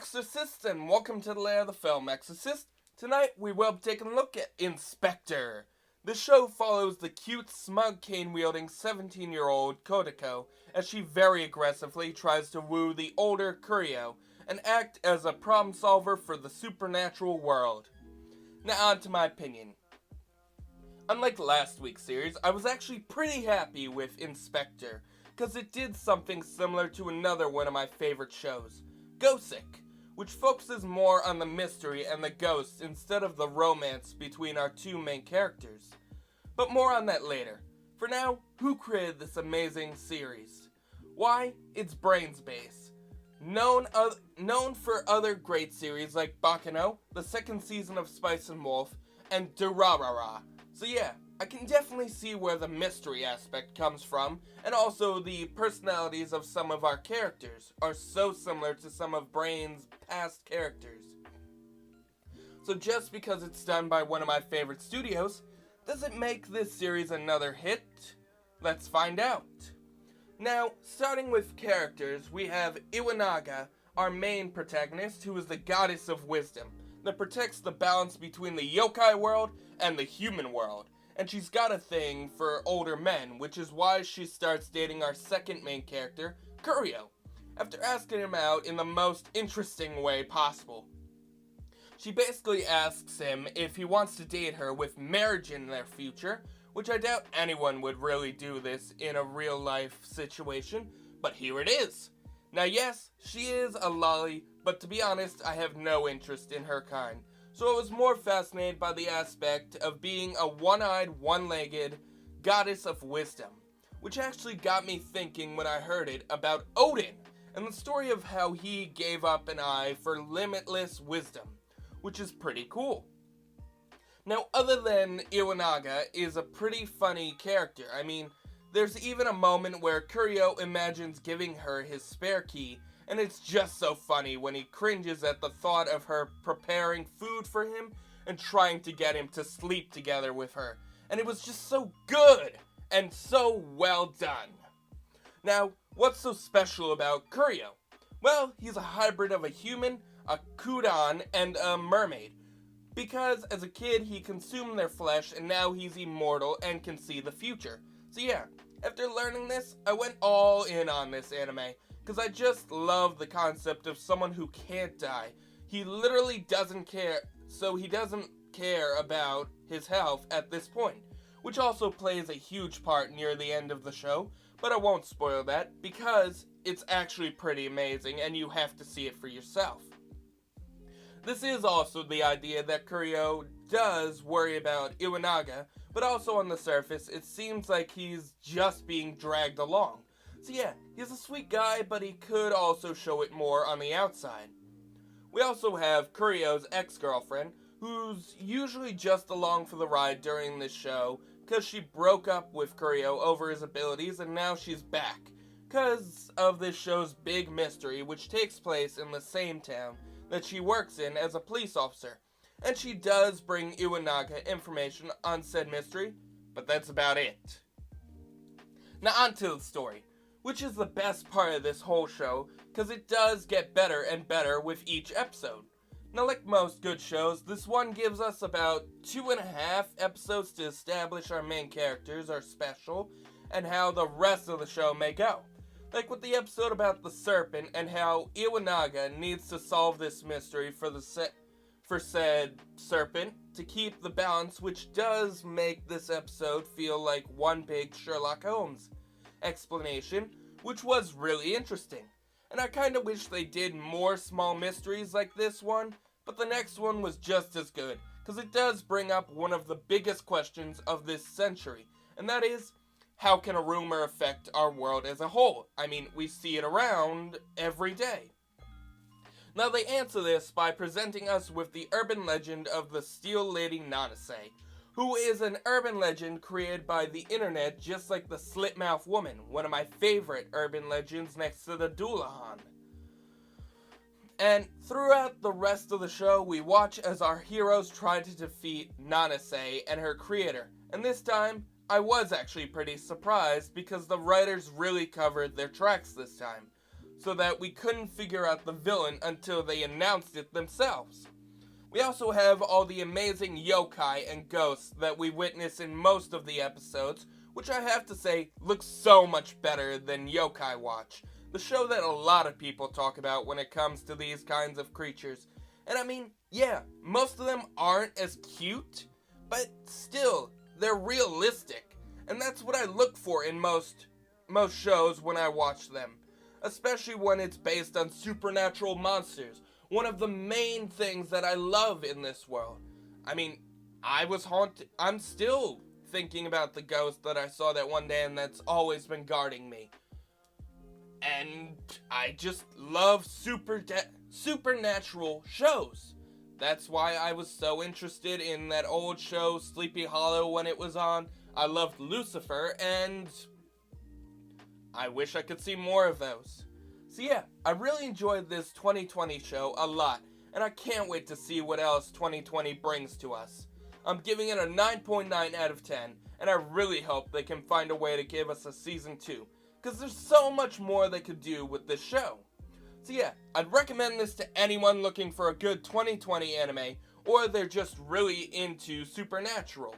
Exorcists, and welcome to the lair of the film Exorcist. Tonight we will be taking a look at Spectre. The show follows the cute, smug, cane-wielding 17-year-old Kodako as she very aggressively tries to woo the older Kurio and act as a problem solver for the supernatural world. Now on to my opinion. Unlike last week's series, I was actually pretty happy with Spectre, because it did something similar to another one of my favorite shows, Ghostic, which focuses more on the mystery and the ghosts instead of the romance between our two main characters. But more on that later. For now, who created this amazing series? Why, it's Brainsbase. Known for other great series like Bakano, the second season of Spice and Wolf, and Durarara. So yeah, I can definitely see where the mystery aspect comes from, and also the personalities of some of our characters are so similar to some of Brain's past characters. So just because it's done by one of my favorite studios, does it make this series another hit? Let's find out. Now, starting with characters, we have Iwanaga, our main protagonist, who is the goddess of wisdom, that protects the balance between the yokai world and the human world. And she's got a thing for older men, which is why she starts dating our second main character, Kurio, after asking him out in the most interesting way possible. She basically asks him if he wants to date her with marriage in their future, which I doubt anyone would really do this in a real life situation, but here it is. Now yes, she is a lolly, but to be honest, I have no interest in her kind. So I was more fascinated by the aspect of being a one-eyed, one-legged goddess of wisdom, which actually got me thinking when I heard it about Odin, and the story of how he gave up an eye for limitless wisdom, which is pretty cool. Now, other than Iwanaga is a pretty funny character. I mean, there's even a moment where Kurio imagines giving her his spare key, and it's just so funny when he cringes at the thought of her preparing food for him and trying to get him to sleep together with her. And it was just so good and so well done. Now, what's so special about Kurio? Well, he's a hybrid of a human, a kudan, and a mermaid. Because as a kid, he consumed their flesh, and now he's immortal and can see the future. So yeah, after learning this, I went all in on this anime, because I just love the concept of someone who can't die. He literally doesn't care, so he doesn't care about his health at this point, which also plays a huge part near the end of the show, but I won't spoil that, because it's actually pretty amazing, and you have to see it for yourself. This is also the idea that Kurio does worry about Iwanaga, but also on the surface, it seems like he's just being dragged along. So yeah, he's a sweet guy, but he could also show it more on the outside. We also have Kurio's ex-girlfriend, who's usually just along for the ride during this show, because she broke up with Kurio over his abilities, and now she's back, because of this show's big mystery, which takes place in the same town that she works in as a police officer. And she does bring Iwanaga information on said mystery, but that's about it. Now onto the story, which is the best part of this whole show, because it does get better and better with each episode. Now like most good shows, this one gives us about 2.5 episodes to establish our main characters are special, and how the rest of the show may go. Like with the episode about the serpent and how Iwanaga needs to solve this mystery for said serpent to keep the balance, which does make this episode feel like one big Sherlock Holmes explanation, which was really interesting. And I kinda wish they did more small mysteries like this one, but the next one was just as good, because it does bring up one of the biggest questions of this century, and that is, how can a rumor affect our world as a whole? I mean, we see it around every day. Now they answer this by presenting us with the urban legend of the Steel Lady Nanase, who is an urban legend created by the internet just like the Slitmouth Woman, one of my favorite urban legends next to the Doulahan. And throughout the rest of the show, we watch as our heroes try to defeat Nanase and her creator, and this time, I was actually pretty surprised because the writers really covered their tracks this time. so that we couldn't figure out the villain until they announced it themselves. We also have all the amazing yokai and ghosts that we witness in most of the episodes, which I have to say looks so much better than Yokai Watch, the show that a lot of people talk about when it comes to these kinds of creatures. And I mean, yeah, most of them aren't as cute, but still, they're realistic. And that's what I look for in most shows when I watch them, especially when it's based on supernatural monsters. One of the main things that I love in this world. I mean, I was haunted. I'm still thinking about the ghost that I saw that one day and that's always been guarding me. And I just love supernatural shows. That's why I was so interested in that old show, Sleepy Hollow, when it was on. I loved Lucifer, and I wish I could see more of those. So yeah, I really enjoyed this 2020 show a lot, and I can't wait to see what else 2020 brings to us. I'm giving it a 9.9 out of 10, and I really hope they can find a way to give us a season 2, because there's so much more they could do with this show. So yeah, I'd recommend this to anyone looking for a good 2020 anime, or they're just really into supernatural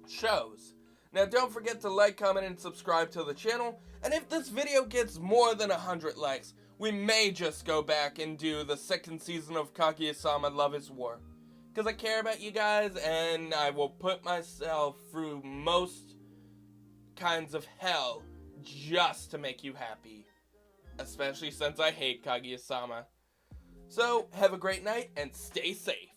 shows. Now don't forget to like, comment, and subscribe to the channel, and if this video gets more than 100 likes, we may just go back and do the second season of Kaguya-sama Love is War. Because I care about you guys, and I will put myself through most kinds of hell just to make you happy. Especially since I hate Kaguya-sama. So, have a great night, and stay safe.